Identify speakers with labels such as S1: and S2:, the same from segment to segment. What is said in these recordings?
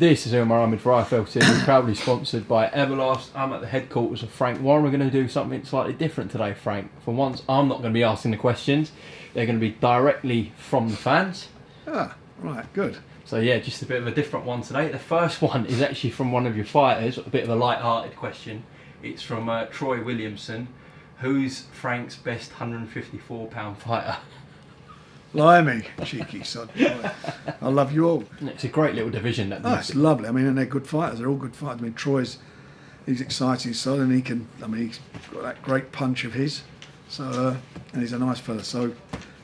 S1: This is Umar Ahmed for IFL TV, proudly sponsored by Everlast. I'm at the headquarters of Frank Warren. We're going to do something slightly different today, Frank. For once, I'm not going to be asking the questions. They're going to be directly from the fans.
S2: Ah, right, good.
S1: So yeah, just a bit of a different one today. The first one is actually from one of your fighters, a bit of a light-hearted question. It's from Troy Williamson. Who's Frank's best 154-pound fighter?
S2: Blimey, cheeky sod. I love you all.
S1: It's a great little division. That
S2: it's lovely. I mean, and they're good fighters. They're all good fighters. I mean, he's exciting sod, and he's got that great punch of his. So, and he's a nice fella. So,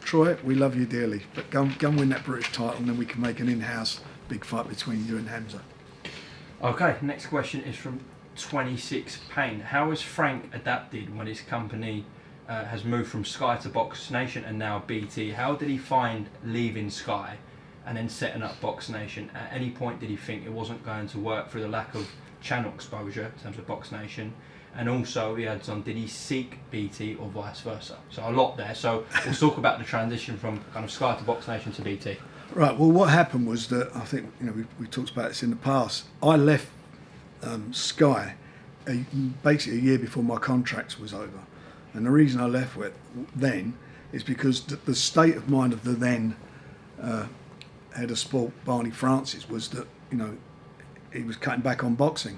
S2: Troy, we love you dearly. But go and win that British title, and then we can make an in-house big fight between you and Hamza.
S1: Okay, next question is from 26 Payne. How has Frank adapted when his company has moved from Sky to BoxNation and now BT? How did he find leaving Sky and then setting up BoxNation? At any point did he think it wasn't going to work through the lack of channel exposure in terms of BoxNation? And also he adds on, did he seek BT or vice versa? So a lot there. So we'll talk about the transition from kind of Sky to BoxNation to BT.
S2: Right, well what happened was that, I think, we talked about this in the past. I left Sky basically a year before my contract was over. And the reason I left with then is because the state of mind of the then head of sport, Barney Francis, was that, he was cutting back on boxing.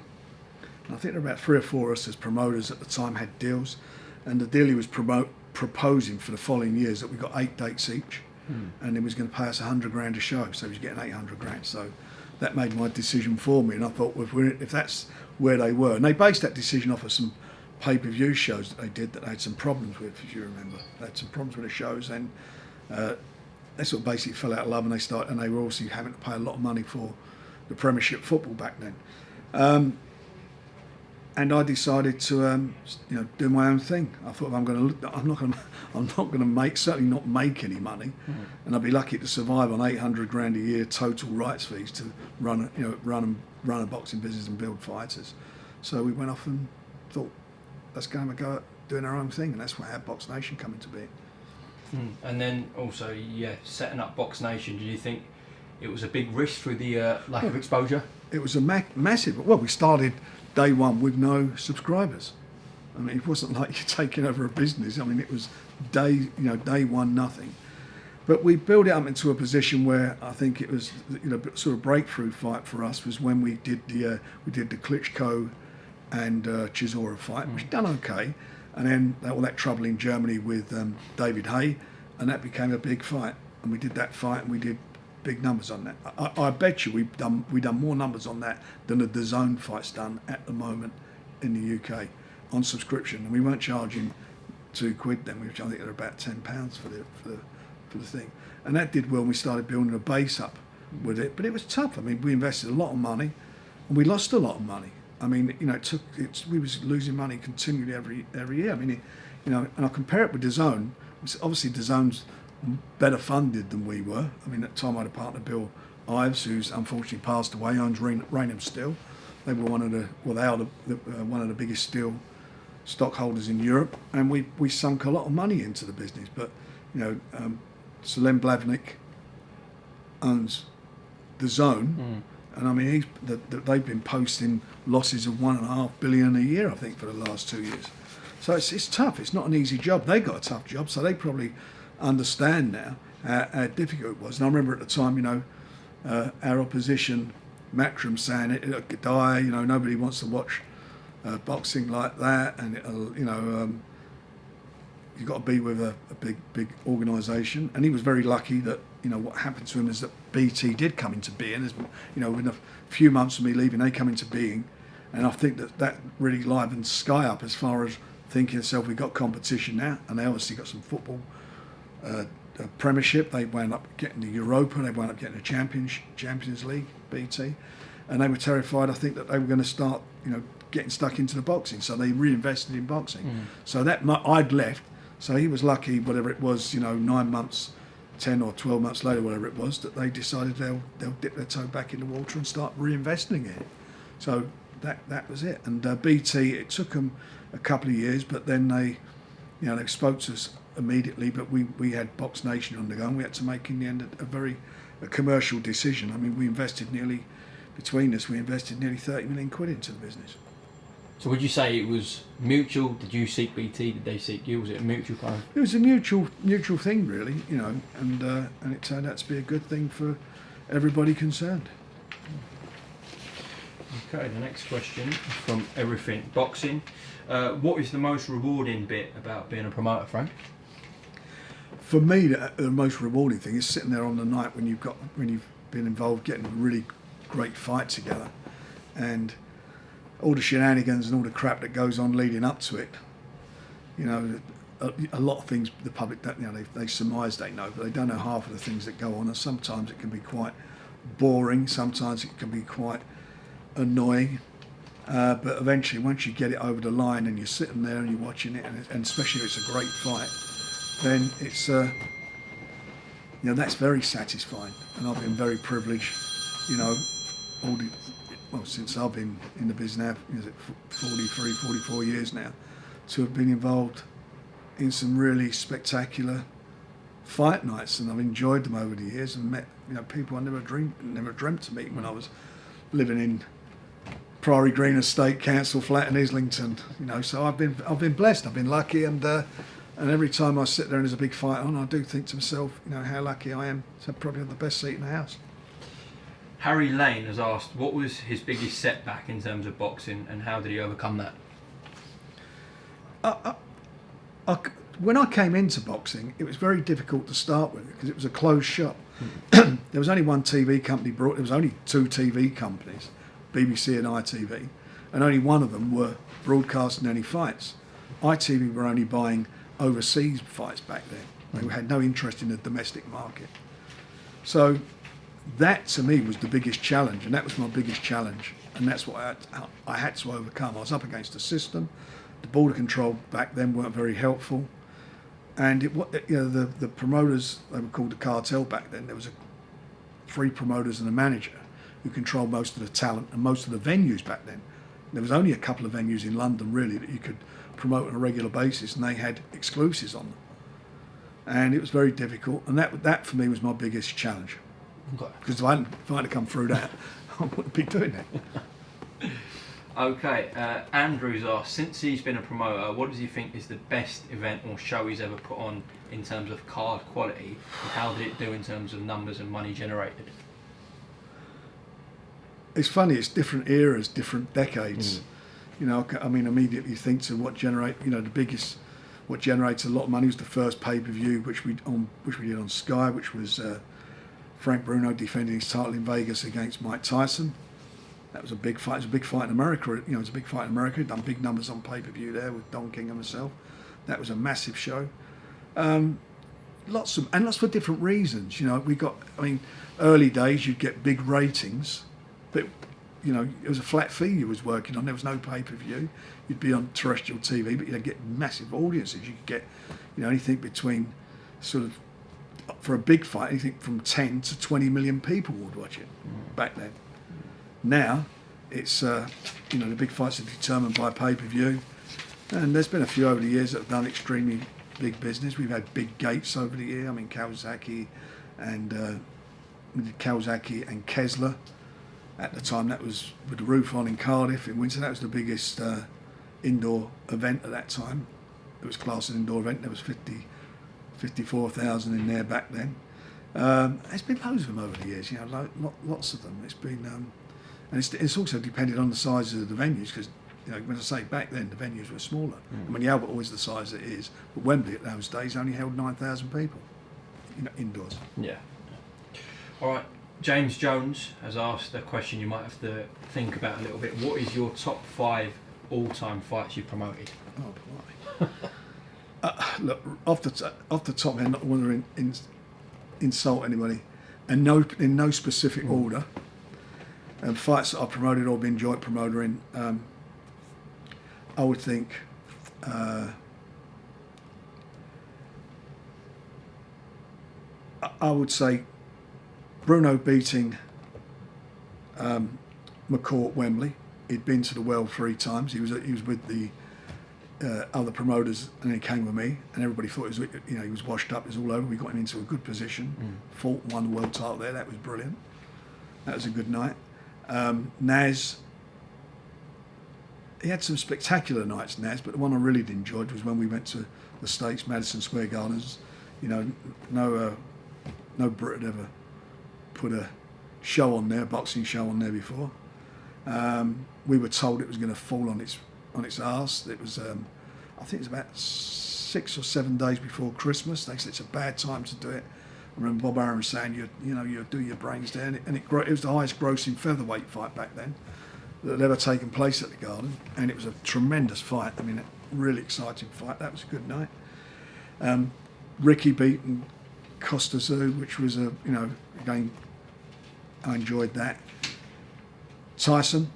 S2: And I think there were about 3 or 4 of us as promoters at the time had deals. And the deal he was proposing for the following years that we got 8 dates each. And he was going to pay us 100 grand a show. So he was getting 800 grand. So that made my decision for me. And I thought, if that's where they were, and they based that decision off of some pay-per-view shows that they did that they had some problems with, if you remember. They had some problems with the shows, and they sort of basically fell out of love, and they were also having to pay a lot of money for the Premiership football back then. And I decided to, do my own thing. I thought, I'm not going to certainly not make any money, and I'd be lucky to survive on 800 grand a year total rights fees to run a boxing business and build fighters. So we went off and thought, let's go and go at doing our own thing, and that's what had BoxNation come into being.
S1: And then also, setting up BoxNation, did you think it was a big risk through the lack of exposure? It
S2: was a massive. Well, we started day one with no subscribers. I mean, it wasn't like you're taking over a business. I mean, it was day one nothing. But we built it up into a position where I think it was, sort of breakthrough fight for us was when we did the Klitschko and Chisora fight, which done okay, and then all that trouble in Germany with David Hay, and that became a big fight, and we did that fight and we did big numbers on that. I bet you we done more numbers on that than the DAZN fight's done at the moment in the UK on subscription, and we weren't charging £2 then, which I think they're about £10 for the thing, and that did well. And we started building a base up with it, but it was tough. I mean, we invested a lot of money, and we lost a lot of money. I mean, we was losing money continually every year. I mean, and I compare it with DAZN. Obviously, DAZN's better funded than we were. I mean, at the time I had a partner, Bill Ives, who's unfortunately passed away, owns Raynham Steel. They were one of the biggest steel stockholders in Europe, and we sunk a lot of money into the business. But Salem Blavnik owns DAZN. And I mean, they've been posting losses of $1.5 billion a year, I think, for the last 2 years. So it's tough. It's not an easy job. They got a tough job, so they probably understand now how difficult it was. And I remember at the time, our opposition, Matchroom, saying it could die. Nobody wants to watch boxing like that, and you've got to be with a big organisation. And he was very lucky that what happened to him is that BT did come into being. Within a few months of me leaving, they come into being, and I think that really livened Sky up as far as thinking itself, we've got competition now, and they obviously got some football Premiership. They wound up getting the Europa. They wound up getting the Champions League, BT, and they were terrified. I think that they were going to start, getting stuck into the boxing, so they reinvested in boxing. So that I'd left, so he was lucky. Whatever it was, 9 months. 10 or 12 months later, whatever it was, that they decided they'll dip their toe back in the water and start reinvesting in it. So that was it. And BT, it took them a couple of years, but then they spoke to us immediately. But we had BoxNation on the go, and we had to make in the end a commercial decision. I mean, we invested nearly between us, we invested nearly 30 million quid into the business.
S1: So would you say it was mutual? Did you seek BT? Did they seek you? Was it a mutual kind of?
S2: It was a mutual thing, really, you know, and it turned out to be a good thing for everybody concerned.
S1: Okay, the next question is from Everything Boxing. What is the most rewarding bit about being a promoter, Frank?
S2: For me, the most rewarding thing is sitting there on the night when you've been involved, getting a really great fight together, and all the shenanigans and all the crap that goes on leading up to it. You know, a lot of things the public don't, you know, they surmise they know, but they don't know half of the things that go on, and sometimes it can be quite boring, sometimes it can be quite annoying, but eventually once you get it over the line and you're sitting there and you're watching it, and especially if it's a great fight, then it's you know, that's very satisfying. And I've been very privileged, you know, since I've been in the business now, is it 43, 44 years now, to have been involved in some really spectacular fight nights, and I've enjoyed them over the years and met, you know, people I never dreamt to meet when I was living in Priory Green Estate Council flat in Islington. You know, so I've been blessed, I've been lucky, and every time I sit there and there's a big fight on, I do think to myself, you know, how lucky I am to probably have the best seat in the house.
S1: Harry Lane has asked, what was his biggest setback in terms of boxing, and how did he overcome that?
S2: When I came into boxing, it was very difficult to start with because it was a closed shop. There was only one TV company there was only two TV companies, BBC and ITV, and only one of them were broadcasting any fights. ITV were only buying overseas fights back then. They had no interest in the domestic market. So that to me was the biggest challenge, and that was my biggest challenge, and that's what I had to overcome. I was up against the system. The border control back then weren't very helpful, and you know, the promoters, they were called the cartel back then. There was three promoters and a manager who controlled most of the talent and most of the venues back then. There was only a couple of venues in London really that you could promote on a regular basis, and they had exclusives on them, and it was very difficult, and that for me was my biggest challenge.
S1: Okay.
S2: Because if I hadn't come through that, I wouldn't be doing it.
S1: Okay, Andrew's asked, since he's been a promoter, what does he think is the best event or show he's ever put on in terms of card quality, and how did it do in terms of numbers and money generated?
S2: It's funny, it's different eras, different decades. You know, I mean, immediately you think to what generates a lot of money was the first pay-per-view, which we did on Sky, which was Frank Bruno defending his title in Vegas against Mike Tyson. That was a big fight. It was a big fight in America. You know, it was a big fight in America. Done big numbers on pay-per-view there with Don King and myself. That was a massive show. Lots for different reasons. You know, early days you'd get big ratings, but you know, it was a flat fee you was working on. There was no pay-per-view. You'd be on terrestrial TV, but you'd get massive audiences. You could get, you know, anything between sort of, for a big fight, anything from 10 to 20 million people would watch it back then. Now, it's, you know, the big fights are determined by pay-per-view, and there's been a few over the years that have done extremely big business. We've had big gates over the year. I mean, Kawasaki and Kessler. At the time, that was with the roof on in Cardiff in winter. That was the biggest indoor event at that time. It was classed as an indoor event. There was 54,000 in there back then. There's been loads of them over the years, you know, lots of them. It's been, and it's also depended on the size of the venues, because, you know, when I say back then, the venues were smaller. I mean, the Albert always the size it is, but Wembley at those days only held 9,000 people, you know, indoors.
S1: Yeah. All right. James Jones has asked a question you might have to think about a little bit. What is your top 5 all-time fights you've promoted?
S2: Oh, blimey. Look, off the top, I don't want to insult anybody, and in no specific order. And fights that I promoted or been joint promoter in, I would think. I would say Bruno beating McCourt Wembley. He'd been to the Well 3 times. He was with the other promoters, and then he came with me, and everybody thought it was, you know, he was washed up. It was all over. We got him into a good position. Fought and won the world title there. That was brilliant. That was a good night. Naz, he had some spectacular nights, Naz, but the one I really enjoyed was when we went to the States, Madison Square Gardens. You know, no Brit had ever put a show on there, boxing show on there before. We were told it was going to fall on its arse. It was, I think it was about 6 or 7 days before Christmas. They said it's a bad time to do it. I remember Bob Arum saying, you do your brains down. And it was the highest grossing featherweight fight back then that had ever taken place at the Garden. And it was a tremendous fight. I mean, a really exciting fight. That was a good night. Ricky beating Costa Zoo, which was again, I enjoyed that. Tyson,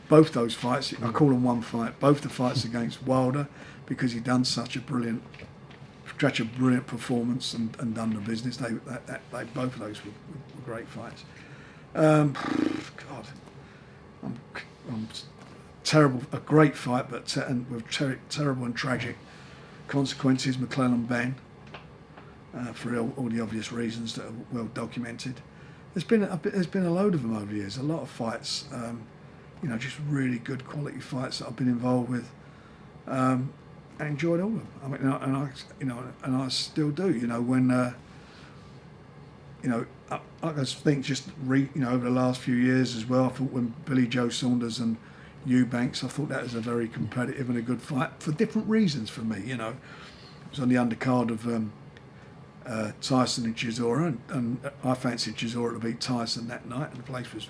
S2: both those fights, I call them one fight. Both the fights against Wilder, because he'd done such a brilliant performance and done the business. They both of those were great fights. God, I'm terrible. A great fight, but with terrible and tragic consequences. McClellan ban for all the obvious reasons that are well documented. There's been a load of them over the years. A lot of fights, just really good quality fights that I've been involved with. I enjoyed all of them. I mean, and I still do. When I just think over the last few years as well. I thought when Billy Joe Saunders and Eubanks, I thought that was a very competitive and a good fight for different reasons for me. It was on the undercard of Tyson and Chisora, and I fancied Chisora to beat Tyson that night, and the place was,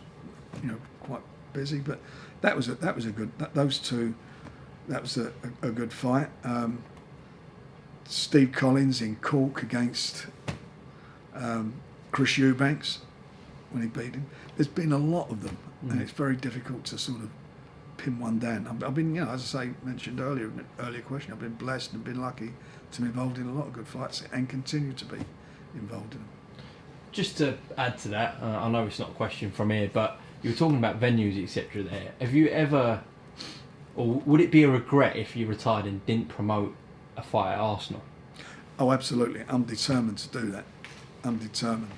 S2: quite busy. But that was a good. Those two, that was a good fight. Steve Collins in Cork against Chris Eubanks when he beat him. There's been a lot of them, and it's very difficult to sort of pin one down. I've been, as I say, mentioned earlier in the earlier question, I've been blessed and been lucky to be involved in a lot of good fights and continue to be involved in them.
S1: Just to add to that, I know it's not a question from here, but you were talking about venues, etc. there. Have you ever, or would it be a regret if you retired and didn't promote a fight at Arsenal?
S2: Oh, absolutely. I'm determined to do that. I'm determined.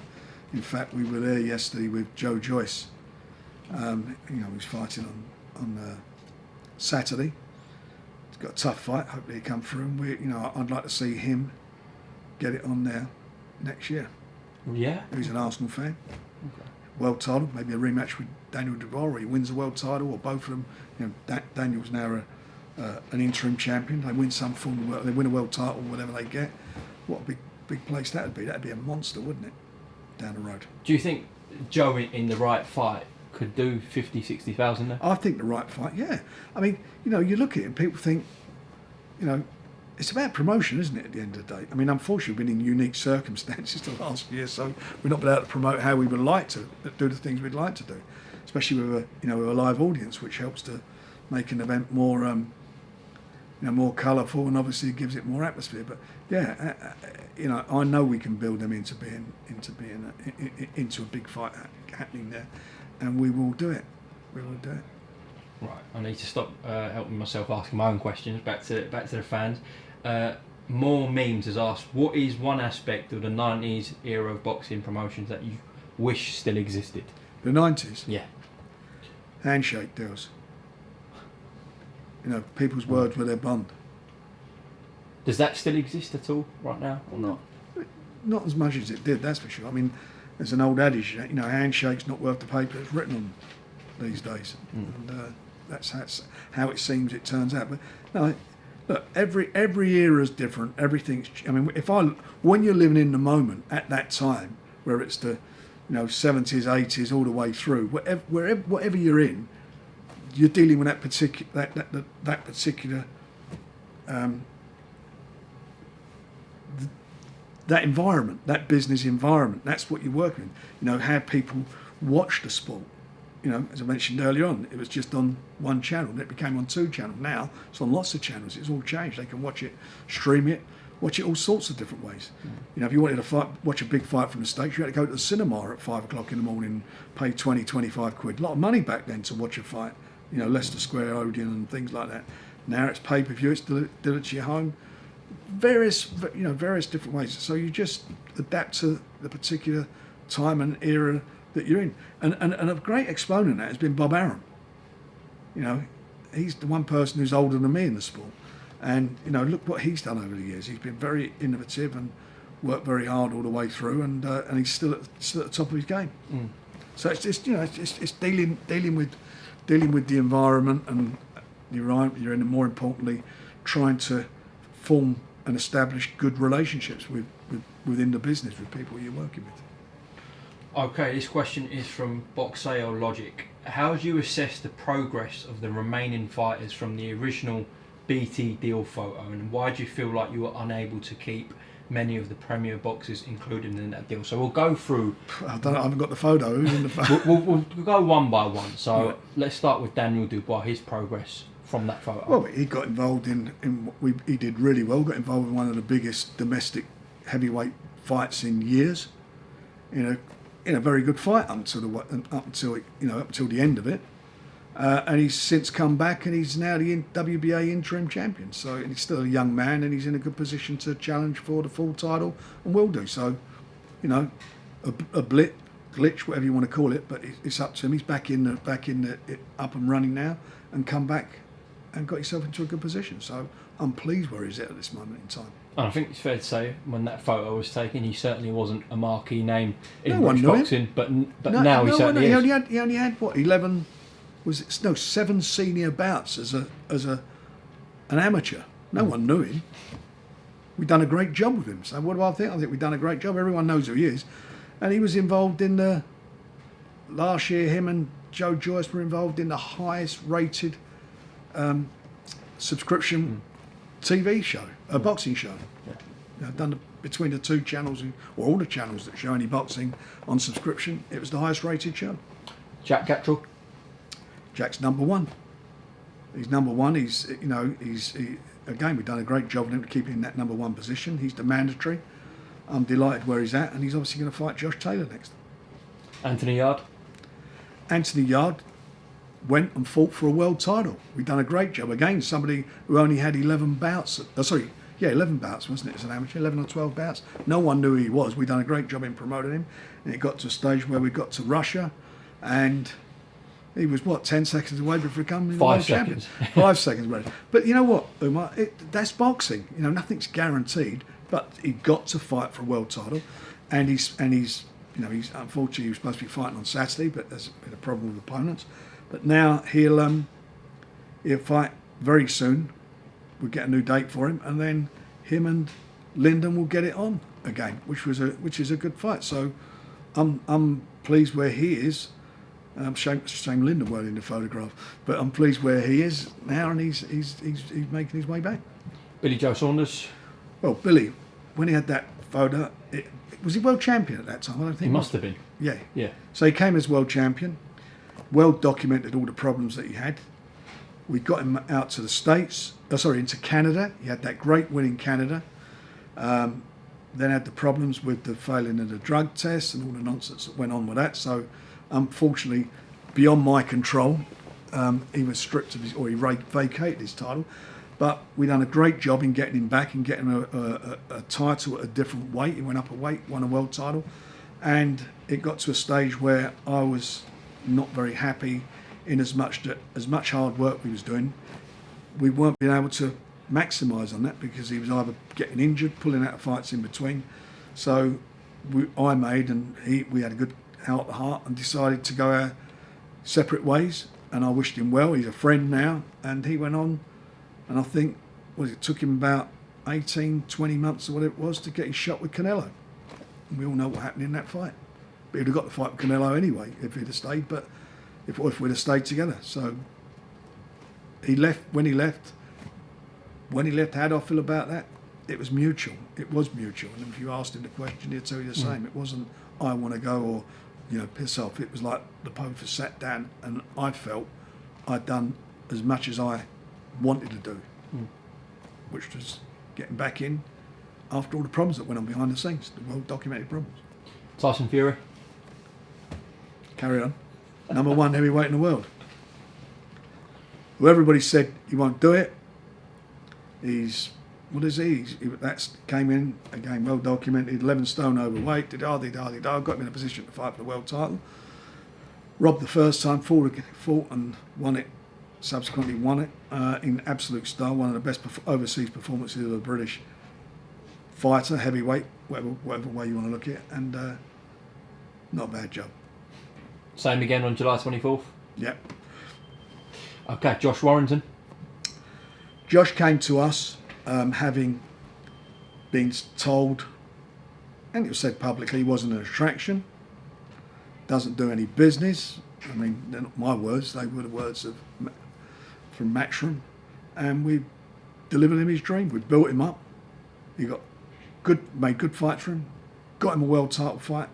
S2: In fact, we were there yesterday with JOYCE. He was fighting on Saturday. He's got a tough fight. Hopefully he come through. And I'd like to see him get it on there next year.
S1: Yeah.
S2: He's an Arsenal fan.
S1: Okay.
S2: World title, maybe a rematch with Daniel Dubois, or he wins the world title, or both of them. Daniel's now an interim champion. They win some form of, they win a world title, whatever they get. What a big place that would be. That'd be a monster, wouldn't it? Down the road.
S1: Do you think Joe in the right fight could do 50, 60,000 there?
S2: I think the right fight, yeah. I mean, you look at it and people think, it's about promotion, isn't it, at the end of the day? I mean, unfortunately, we've been in unique circumstances the last year, so we're not been able to promote how we would like to, do the things we'd like to do, especially with a live audience, which helps to make an event more, more colourful, and obviously gives it more atmosphere. But yeah, I know we can build them into a big fight happening there, and we will do it. We will do it.
S1: Right, I need to stop helping myself asking my own questions. Back to the fans. More Memes has asked, what is one aspect of the 90s era of boxing promotions that you wish still existed?
S2: The 90s?
S1: Yeah.
S2: Handshake deals. People's words were their bond.
S1: Does that still exist at all right now, or not?
S2: Not as much as it did, that's for sure. I mean, there's an old adage, handshake's not worth the paper it's written on these days. And that's how it seems it turns out. But no, look, every era is different. Everything's. I mean, when you're living in the moment at that time, where it's the 70s, 80s, all the way through, whatever you're in, you're dealing with that particular that environment, that business environment. That's what you're working in. How people watch the sport. As I mentioned earlier on, it was just on one channel. It became on 2 channels. Now it's on lots of channels. It's all changed. They can watch it, stream it, watch it all sorts of different ways. If you wanted to watch a big fight from the States, you had to go to the cinema at 5 o'clock in the morning, pay 20, 25 quid. A lot of money back then to watch a fight. Leicester Square, Odeon and things like that. Now it's pay-per-view. It's delivered to your home. Various different ways. So you just adapt to the particular time and era that you're in. And a great exponent of that has been Bob Arum. You know, he's the one person who's older than me in the sport. And, you know, look what he's done over the years. He's been very innovative and worked very hard all the way through, and he's still at the top of his game. Mm. So it's just, you know, it's dealing with the environment, and you're right, you're in, more importantly, trying to form and establish good relationships within the business with people you're working with.
S1: Okay, this question is from Boxeo Logic. How do you assess the progress of the remaining fighters from the original BT deal photo, and why do you feel like you were unable to keep many of the premier boxers included in that deal? So we'll go through.
S2: I haven't got the photo. Who's in the photo?
S1: We'll go one by one. So yeah. Let's start with Daniel Dubois, his progress from that photo.
S2: Well, he got involved he did really well. Got involved in one of the biggest domestic heavyweight fights in years. In a very good fight up until the end of it. And he's since come back, and he's now the WBA interim champion. So he's still a young man, and he's in a good position to challenge for the full title, and will do. So, you know, a glitch, whatever you want to call it, but it's up to him. He's back in up and running now, and come back and got himself into a good position. So I'm pleased where he's at this moment in time.
S1: And I think it's fair to say, when that photo was taken, he certainly wasn't a marquee name in
S2: British
S1: boxing, but now he certainly is.
S2: He only had what, 7 senior bouts as an amateur. No one knew him. We've done a great job with him. So what do I think? I think we've done a great job. Everyone knows who he is. And he was involved in the, last year, him and Joe Joyce were involved in the highest rated subscription TV show, a boxing show. Yeah. You know, done between the two channels, or all the channels that show any boxing on subscription, it was the highest rated show.
S1: Jack Cattrall?
S2: Jack's number one. He's number one. Again, we've done a great job of him to keep him in that number one position. He's the mandatory. I'm delighted where he's at, and he's obviously going to fight Josh Taylor next.
S1: Anthony Yard?
S2: Anthony Yard went and fought for a world title. We've done a great job. Again, somebody who only had 11 bouts. 11 bouts, wasn't it, as an amateur? 11 or 12 bouts. No one knew who he was. We've done a great job in promoting him. And it got to a stage where we got to Russia, and he was, 10 seconds away before becoming world champion. 5 seconds away. But you know what, Umar? That's boxing. You know, nothing's guaranteed. But he got to fight for a world title, and he's unfortunately he was supposed to be fighting on Saturday, but there's been a problem with opponents. But now he'll fight very soon. We'll get a new date for him, and then him and Lyndon will get it on again, which is a good fight. So I'm pleased where he is. Shame Lyndon weren't in the photograph, but I'm pleased where he is now, and he's making his way back.
S1: Billy Joe Saunders.
S2: Well, Billy, when he had that photo, was he world champion at that time? I don't think
S1: he must have been.
S2: Yeah.
S1: Yeah.
S2: So he came as world champion. Well documented all the problems that he had. We got him out to the States. Into Canada. He had that great win in Canada. Then had the problems with the failing of the drug tests and all the nonsense that went on with that. So, unfortunately, beyond my control, he was stripped of he vacated his title. But we done a great job in getting him back and getting a title at a different weight. He went up a weight, won a world title, and it got to a stage where I was not very happy in as much hard work we was doing. We weren't being able to maximise on that because he was either getting injured, pulling out of fights in between. So we had a good heart to heart and decided to go our separate ways. And I wished him well. He's a friend now, and he went on. And I think it took him about 18, 20 months or whatever it was to get his shot with Canelo. And we all know what happened in that fight. But he'd have got the fight with Canelo anyway if he'd have stayed, but if we'd have stayed together. So he left. When he left, how do I feel about that? It was mutual. It was mutual. And if you asked him the question, he'd tell you the same. It wasn't, I want to go or, piss off. It was like the both of us sat down, and I felt I'd done as much as I wanted to do, which was getting back in after all the problems that went on behind the scenes, the well documented problems.
S1: Tyson Fury.
S2: Carry on. Number one heavyweight in the world. Who everybody said he won't do it. That's came in again, well documented, 11 stone overweight. Got him in a position to fight for the world title. Robbed the first time, fought and won it. Subsequently won it in absolute style. One of the best overseas performances of a British fighter, heavyweight, whatever way you want to look at it, and not a bad job.
S1: Same again on July 24th?
S2: Yep.
S1: Okay, Josh Warrington.
S2: Josh came to us having been told, and it was said publicly, he wasn't an attraction, doesn't do any business. I mean, they're not my words, they were the words from Matchroom, and we delivered him his dream. We built him up. He made good fights for him, got him a world title fight.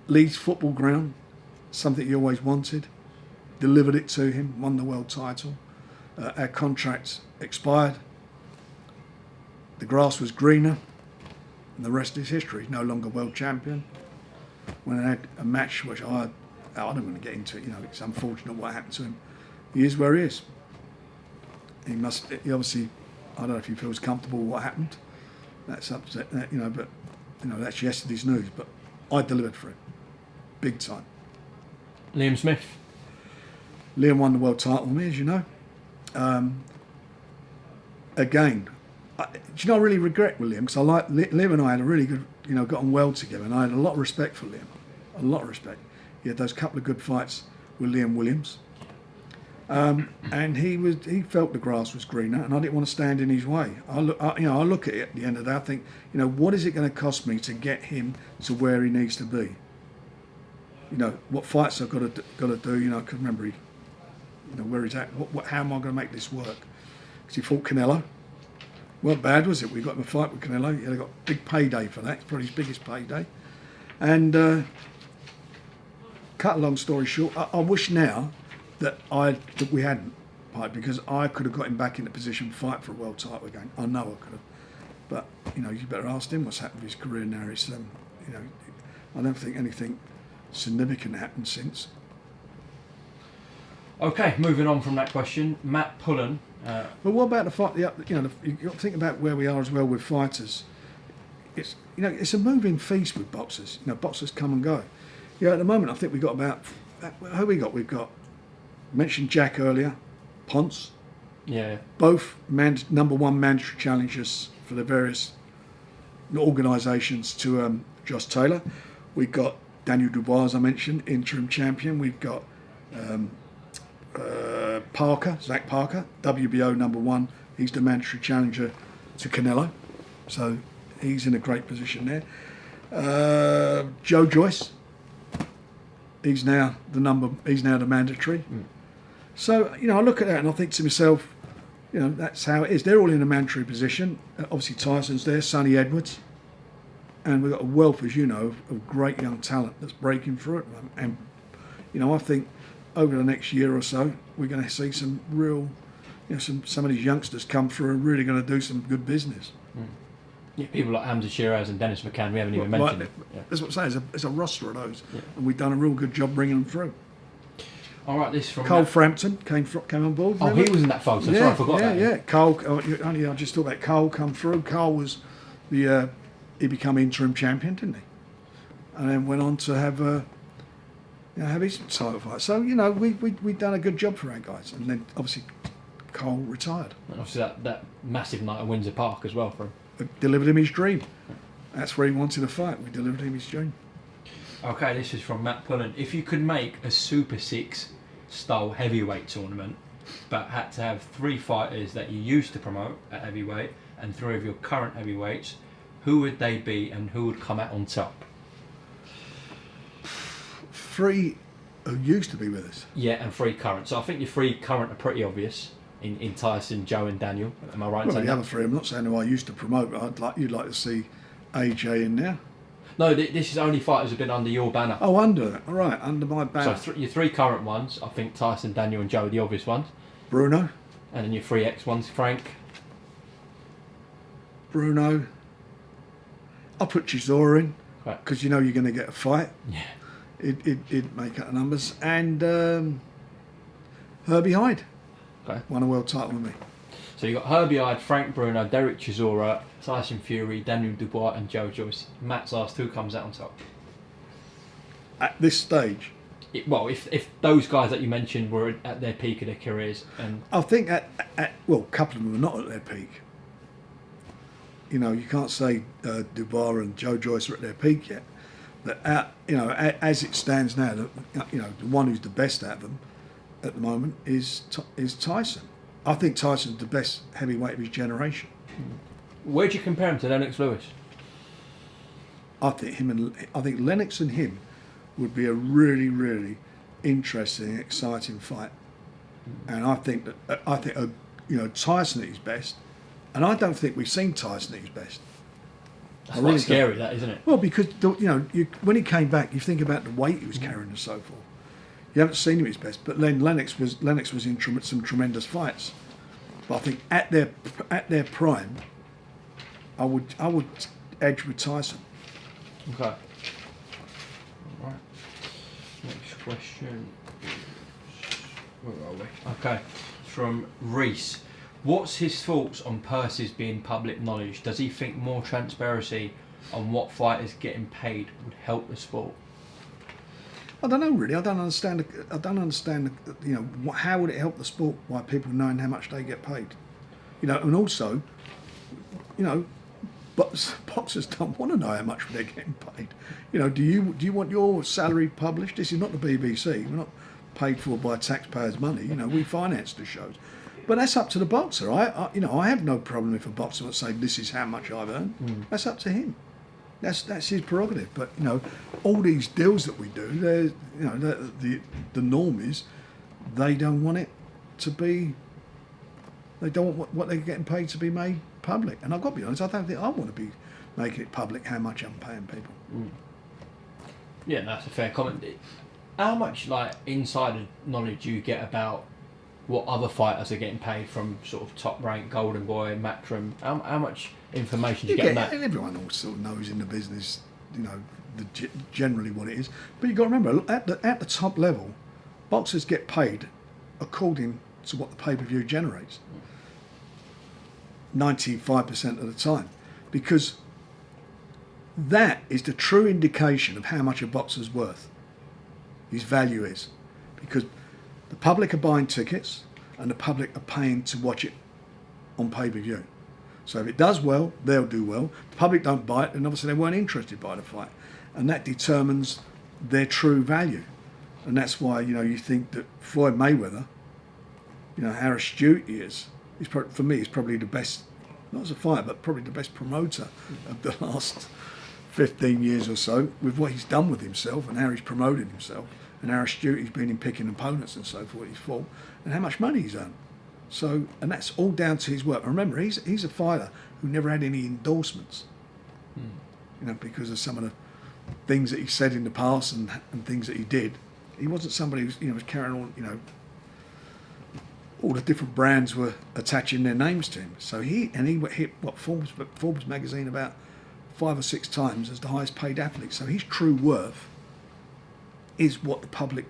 S2: Leeds football ground, something he always wanted. Delivered it to him, won the world title. Our contract expired. The grass was greener, and the rest is history. He's no longer world champion. When I had a match, which I don't want to get into it. You know, it's unfortunate what happened to him. He is where he is. He obviously, I don't know if he feels comfortable with what happened. That's upset, you know, but you know that's yesterday's news. But I delivered for him, big time.
S1: Liam Smith.
S2: Liam won the world title with me, as you know. Again, do you know I really regret with Liam, because I like Liam and I had a really good, you know, got on well together, and I had a lot of respect for Liam, a lot of respect. He had those couple of good fights with Liam Williams, and he felt the grass was greener, and I didn't want to stand in his way. I look at it at the end of the day. I think, you know, what is it going to cost me to get him to where he needs to be? You know, what fights I've got to do. You know, I can remember where he's at. How am I going to make this work? Because he fought Canelo. Weren't bad, was it? We got him a fight with Canelo. He got a big payday for that. It's probably his biggest payday. And cut a long story short, I wish now that we hadn't, right? Because I could have got him back in a position to fight for a world title again. I know I could have. But you know, you better ask him what's happened with his career now. It's you know, I don't think anything significant happened since.
S1: Okay, moving on from that question, Matt Pullen.
S2: But what about the fight? You know, you got to think about where we are as well with fighters. It's, you know, it's a moving feast with boxers. You know, boxers come and go. Yeah, at the moment I think we've got about, who we got? We've got, mentioned Jack earlier, Ponce.
S1: Yeah.
S2: Both number one mandatory challengers for the various organisations to Josh Taylor. We've got Daniel Dubois, as I mentioned, interim champion. We've got Zach Parker, WBO number one. He's the mandatory challenger to Canelo, so he's in a great position there. JOYCE, he's now the mandatory. Mm. So you know, I look at that and I think to myself, you know, that's how it is. They're all in a mandatory position. Obviously Tyson's there, Sonny Edwards, and we've got a wealth, as you know, of great young talent that's breaking through it. And you know, I think over the next year or so, we're going to see some real, you know, some of these youngsters come through and really going to do some good business.
S1: Mm. Yeah, people like Hamza Shiraz and Dennis McCann, we haven't even mentioned.
S2: Right,
S1: yeah.
S2: That's what I'm saying. It's a roster of those, and we've done a real good job bringing them through.
S1: All right, this from
S2: Cole Frampton came on board.
S1: Oh, he was in that photo. Sorry, I forgot that.
S2: Yeah, Cole. I just thought about Cole come through. Cole was he became interim champion, didn't he? And then went on to have his title fight. So you know, we've done a good job for our guys. And then obviously Cole retired.
S1: And obviously that massive night at Windsor Park as well for him.
S2: We delivered him his dream. That's where he wanted to fight. We delivered him his dream.
S1: Okay, this is from Matt Pullen. If you could make a Super 6 style heavyweight tournament, but had to have 3 fighters that you used to promote at heavyweight and 3 of your current heavyweights, who would they be and who would come out on top?
S2: 3 who used to be with us.
S1: Yeah, and 3 current. So I think your 3 current are pretty obvious in Tyson, Joe and Daniel. Am I right?
S2: Well, the other 3, I'm not saying who I used to promote, but you'd like to see AJ in there.
S1: No, this is only fighters who've been under your banner.
S2: Oh, under that. All right, under my banner.
S1: So your 3 current ones, I think Tyson, Daniel and Joe are the obvious ones.
S2: Bruno.
S1: And then your 3 ex-ones, Frank.
S2: Bruno. I'll put Chisora in, because you know you're going to get a fight.
S1: Yeah.
S2: It'd make up the numbers. And Herbie Hyde.
S1: Okay.
S2: Won a world title with me.
S1: So you've got Herbie Hyde, Frank Bruno, Derek Chisora, Tyson Fury, Daniel Dubois and Joe Joyce. Matt's asked who comes out on top.
S2: At this stage,
S1: if those guys that you mentioned were at their peak of their careers, and
S2: I think a couple of them are not at their peak. You know, you can't say Dubois and JOYCE are at their peak yet. But as it stands now, the one who's the best at them at the moment is Tyson. I think Tyson's the best heavyweight of his generation.
S1: where do you compare him to Lennox Lewis?
S2: I think Lennox and him would be a really, really interesting, exciting fight. And I think Tyson at his best, and I don't think we've seen Tyson at his best.
S1: That's really scary, that, isn't it?
S2: Well, because when he came back, you think about the weight he was carrying and so forth. You haven't seen him at his best, but then Lennox was in some tremendous fights. But I think at their prime, I would edge with Tyson.
S1: Okay. All right. Next question. Where are we? Okay. From Reese. What's his thoughts on purses being public knowledge? Does he think more transparency on what fighters getting paid would help the sport?
S2: I don't know really. I don't understand. How would it help the sport by people knowing how much they get paid? And also, boxers don't want to know how much they're getting paid. Do you want your salary published? This is not the BBC. We're not paid for by taxpayers' money. We finance the shows. But that's up to the boxer. I have no problem if a boxer would say this is how much I've earned. That's up to him. That's his prerogative. But all these deals that we do, the norm is they don't want it to be. They don't want what they're getting paid to be made public. And I've got to be honest, I don't think I want to be making it public how much I'm paying people.
S1: Yeah, that's a fair comment. How much insider knowledge do you get about what other fighters are getting paid from sort of Top Rank, Golden Boy, Matchroom? How much information do you get on that?
S2: And everyone also knows in the business, generally what it is. But you've got to remember, at the top level, boxers get paid according to what the pay-per-view generates. 95% of the time, because that is the true indication of how much a boxer's worth, his value is, because the public are buying tickets and the public are paying to watch it on pay-per-view. So if it does well, they'll do well. The public don't buy it, and obviously they weren't interested by the fight, and that determines their true value. And that's why you think that Floyd Mayweather, how astute he is. For me, he's probably the best, not as a fighter, but probably the best promoter of the last 15 years or so, with what he's done with himself and how he's promoted himself and how astute he's been in picking opponents and so forth, he's fought, and how much money he's earned. So, and that's all down to his work. And remember, he's a fighter who never had any endorsements, because of some of the things that he said in the past and things that he did. He wasn't somebody who was carrying on, all the different brands were attaching their names to him. So he hit Forbes magazine about 5 or 6 times as the highest paid athlete. So his true worth is what the public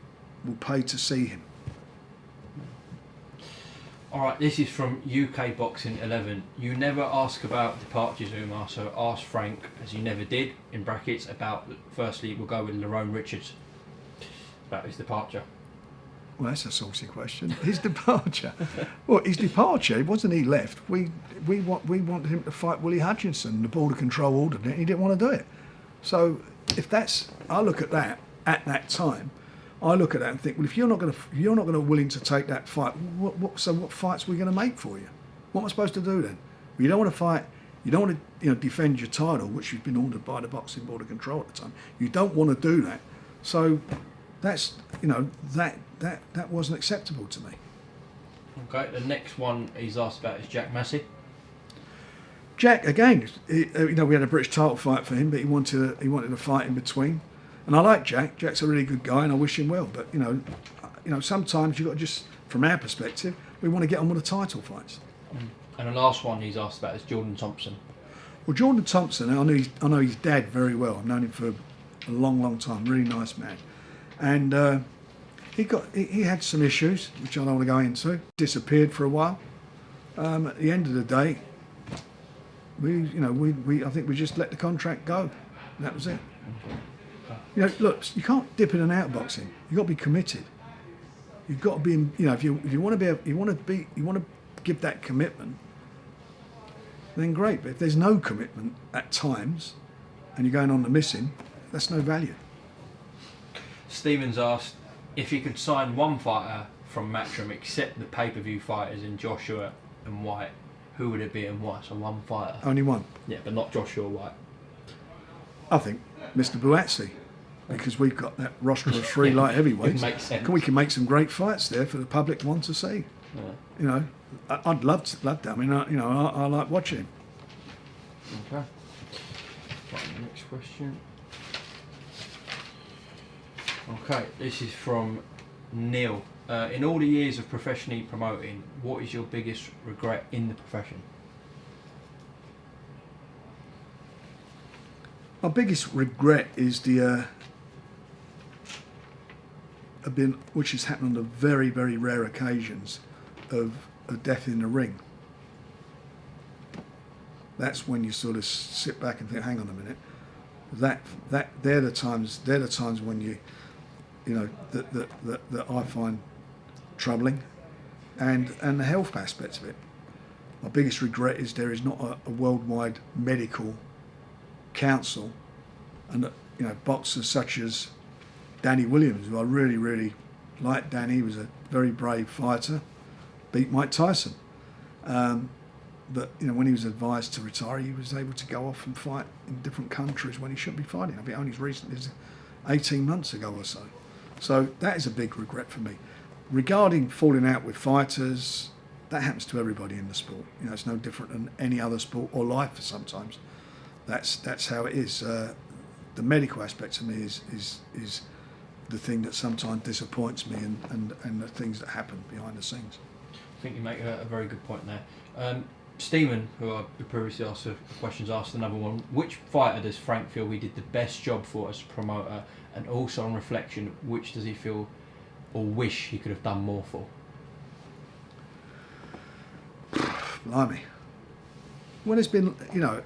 S2: will pay to see him.
S1: All right, this is from UK Boxing 11. You never ask about departures, Umar, so ask Frank, as you never did, in brackets, about, firstly, we'll go with Lerone Richards, about his departure.
S2: Well, that's a saucy question. His departure. Well, his departure, wasn't he left? We wanted him to fight Willie Hutchinson. The Border Control ordered it. He didn't want to do it. So I look at that at that time. I look at that and think, well, if you're not going to willing to take that fight, what fights are we going to make for you? What am I supposed to do then? Well, you don't want to fight. You don't want to defend your title, which you've been ordered by the Boxing Border Control at the time. You don't want to do that. So that's that wasn't acceptable to me.
S1: Okay, the next one he's asked about is Jack Massey.
S2: Jack, again, we had a British title fight for him, but he wanted a fight in between. And I like Jack. Jack's a really good guy, and I wish him well. But sometimes you've got to just, from our perspective, we want to get on with the title fights.
S1: And the last one he's asked about is Jordan Thompson.
S2: Well, Jordan Thompson, I know his dad very well. I've known him for a long, long time. Really nice man. And he had some issues, which I don't want to go into. Disappeared for a while. At the end of the day, I think we just let the contract go. And that was it. You know, look, you can't dip in and out of boxing. You've got to be committed. You've got to be, you know, if you want to be, you want to give that commitment, then great. But if there's no commitment at times, and you're going on the missing, that's no value.
S1: Stephen's asked if he could sign one fighter from Matchroom except the pay-per-view fighters in Joshua and White, who would it be and why? So one fighter.
S2: Only one.
S1: Yeah, but not Joshua White.
S2: I think Mr. Buatsi, because we've got that roster of three light heavyweights.
S1: It makes sense.
S2: We can make some great fights there for the public to want to see.
S1: Yeah.
S2: You know, I'd love that. I mean, I like watching him.
S1: Okay. Right, next question. Okay, this is from Neil. In all the years of professionally promoting, what is your biggest regret in the profession?
S2: My biggest regret is which has happened on the very, very rare occasions of a death in the ring. That's when you sort of sit back and think, hang on a minute. They're the times when you know that I find troubling, and the health aspects of it. My biggest regret is there is not a worldwide medical council, and you know, boxers such as Danny Williams, who I really, really liked. Danny was a very brave fighter, beat Mike Tyson. But you know, when he was advised to retire, he was able to go off and fight in different countries when he shouldn't be fighting. I think only as recently as 18 months ago or so. So that is a big regret for me. Regarding falling out with fighters, that happens to everybody in the sport. You know, it's no different than any other sport or life sometimes. That's how it is. The medical aspect to me is the thing that sometimes disappoints me, and the things that happen behind the scenes.
S1: I think you make a very good point there. Stephen, who I previously asked the questions, asked another one. Which fighter does Frank feel he did the best job for as a promoter, and also on reflection, which does he feel or wish he could have done more for?
S2: Blimey. Well, it's been, you know,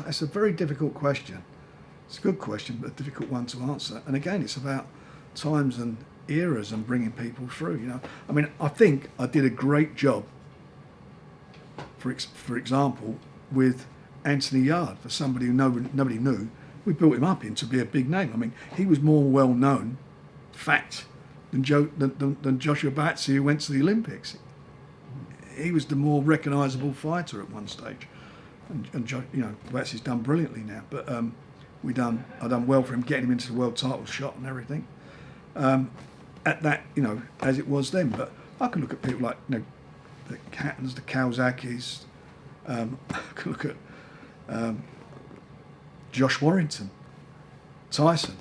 S2: it's a very difficult question. It's a good question, but a difficult one to answer. And again, it's about times and eras and bringing people through, you know. I mean, I think I did a great job, for example, with Anthony Yard. For somebody who nobody knew, we built him up into be a big name. I mean, he was more well known, fact, than Joshua Buatsi, who went to the Olympics. He was the more recognisable fighter at one stage, and you know, Buatsi's done brilliantly now. But I done well for him, getting him into the world title shot and everything. At that, you know, as it was then. But I can look at people like, you know, the Cattons, the Kawasakis. I can look at Josh Warrington, Tyson,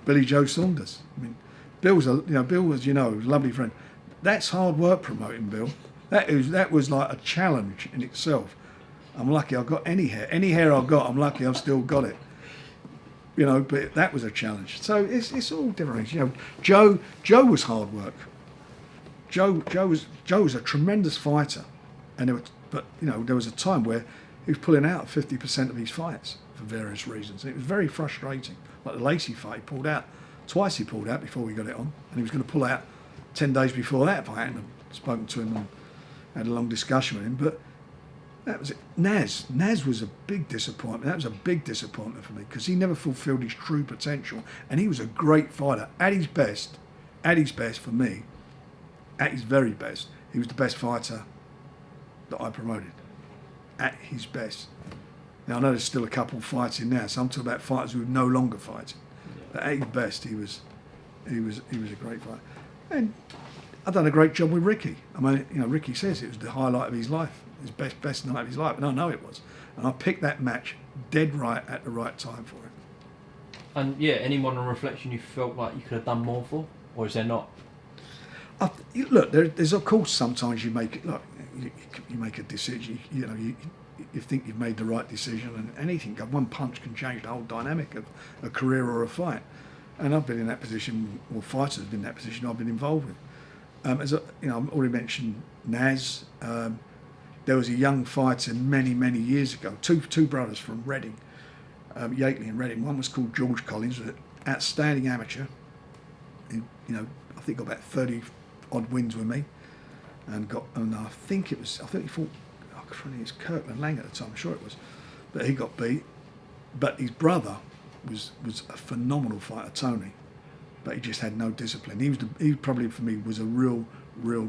S2: Billy Joe Saunders. I mean, Bill was a lovely friend. That's hard work promoting, Bill. That was like a challenge in itself. I'm lucky I've got any hair. Any hair I've got, I'm lucky I've still got it. You know, but that was a challenge. So it's all different. You know, Joe was hard work. Joe was a tremendous fighter, and there was a time where he was pulling out 50% of his fights for various reasons, and it was very frustrating. Like the Lacey fight, he pulled out twice. He pulled out before we got it on, and he was going to pull out 10 days before that if I hadn't spoken to him and had a long discussion with him. But that was it. Naz was a big disappointment. That was a big disappointment for me because he never fulfilled his true potential, and he was a great fighter at his best for me. At his very best, he was the best fighter that I promoted. At his best. Now I know there's still a couple fighting now, so I'm talking about fighters who are no longer fighting. But at his best, he was a great fighter. And I've done a great job with Ricky. I mean, you know, Ricky says it was the highlight of his life, his best night of his life, and I know it was. And I picked that match dead right at the right time for it.
S1: And yeah, anyone on reflection you felt like you could have done more for, or is there not?
S2: Look, there's of course sometimes you make it. Look, you make a decision. You know, you think you've made the right decision, and anything, one punch can change the whole dynamic of a career or a fight. And I've been in that position, or fighters have been in that position I've been involved with. I've already mentioned Naz. There was a young fighter many years ago, two brothers from Reading, Yateley and Reading. One was called George Collins, an outstanding amateur. He, I think got about 30 odd wins with me, and I think he fought. It was Kirkland Lang at the time. I'm sure it was, but he got beat. But his brother was a phenomenal fighter, Tony, but he just had no discipline. He probably for me was a real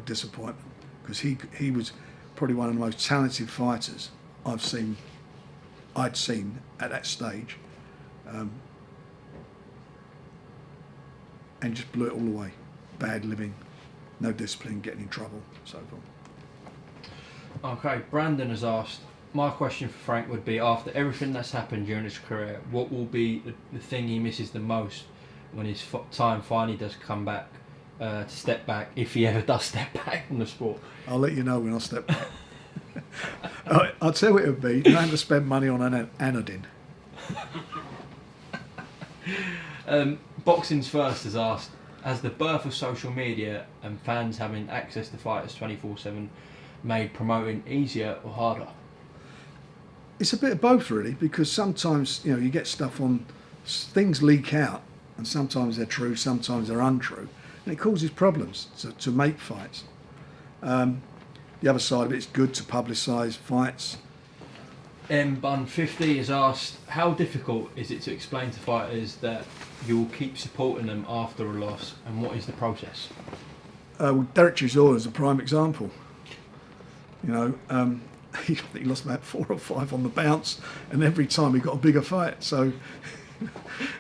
S2: disappointment, because he was probably one of the most talented fighters I'd seen at that stage, and just blew it all away. Bad living, no discipline, getting in trouble, so forth.
S1: Okay, Brandon has asked, my question for Frank would be, after everything that's happened during his career, what will be the thing he misses the most when his time finally does come back to step back, if he ever does step back from the sport?
S2: I'll let you know when I step back. I'll tell you what it would be, not having to spend money on an anodyne.
S1: Boxing's First has asked, has the birth of social media and fans having access to fighters 24/7 made promoting easier or harder?
S2: It's a bit of both, really, because sometimes you get stuff on, things leak out, and sometimes they're true, sometimes they're untrue, and it causes problems to make fights. The other side of it is good to publicise fights.
S1: Bun50 has asked, how difficult is it to explain to fighters that you'll keep supporting them after a loss, and what is the process?
S2: Derek Chisora is a prime example. I think he lost about 4 or 5 on the bounce, and every time he got a bigger fight. So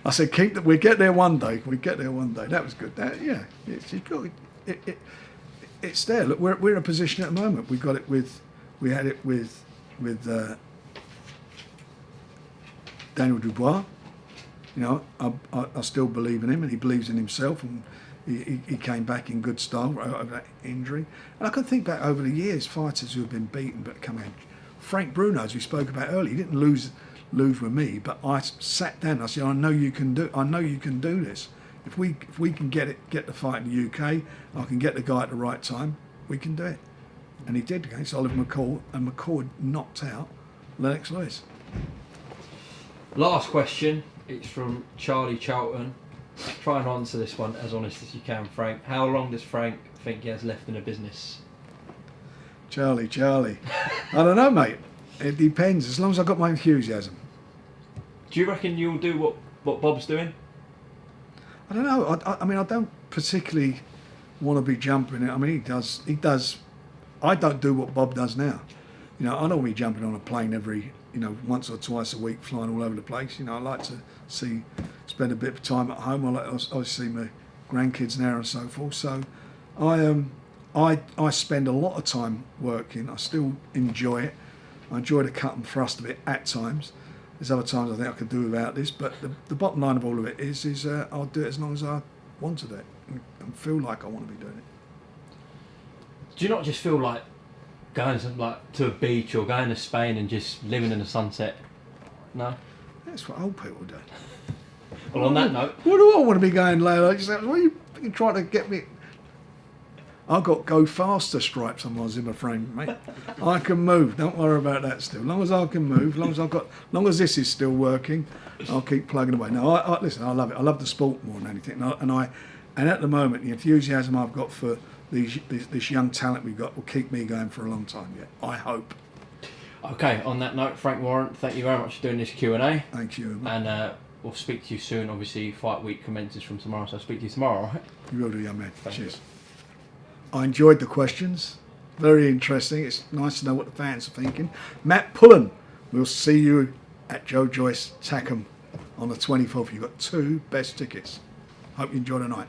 S2: I said, we'll get there one day. That was good. It's there. Look, we're in a position at the moment. We had it with Daniel Dubois. I still believe in him, and he believes in himself, and he came back in good style over that injury. And I can think back over the years, fighters who have been beaten but come in. Frank Bruno, as we spoke about earlier, he didn't lose with me, but I sat down and I said, I know you can do this. If we can get the fight in the UK, I can get the guy at the right time, we can do it. And he did against Oliver McCall, and McCall knocked out Lennox Lewis.
S1: Last question, it's from Charlie Charlton. Try and answer this one as honest as you can, Frank. How long does Frank think he has left in the business?
S2: Charlie. I don't know, mate. It depends, as long as I've got my enthusiasm.
S1: Do you reckon you'll do what Bob's doing?
S2: I don't know. I mean, I don't particularly want to be jumping it. I mean, he does. I don't do what Bob does now. I don't want to be jumping on a plane every, once or twice a week, flying all over the place. I like to spend a bit of time at home. I like to see my grandkids now and so forth. So I spend a lot of time working. I still enjoy it. I enjoy the cut and thrust of it at times. There's other times I think I could do without this, but the bottom line of all of it is I'll do it as long as I want to do it and feel like I want to be doing it.
S1: Do you not just feel like going to a beach or going to Spain and just living in the sunset? No?
S2: That's what old people do.
S1: Well, on that note...
S2: What do I want to be going later? What are you trying to get me... I've got go faster stripes on my Zimmer frame, mate. I can move. Don't worry about that still. As long as I can move, as long as this is still working, I'll keep plugging away. No, listen, I love it. I love the sport more than anything. And at the moment, the enthusiasm I've got for this young talent we've got will keep me going for a long time yet. I hope.
S1: Okay, on that note, Frank Warren, thank you very much for doing this Q&A.
S2: Thank you.
S1: And we'll speak to you soon. Obviously, fight week commences from tomorrow, so I'll speak to you tomorrow, all right?
S2: You will do, young man.
S1: Thank
S2: Cheers.
S1: You.
S2: I enjoyed the questions. Very interesting. It's nice to know what the fans are thinking. Matt Pullen, we'll see you at JOYCE TAKAM on the 24th. You've got 2 best tickets. Hope you enjoy the night.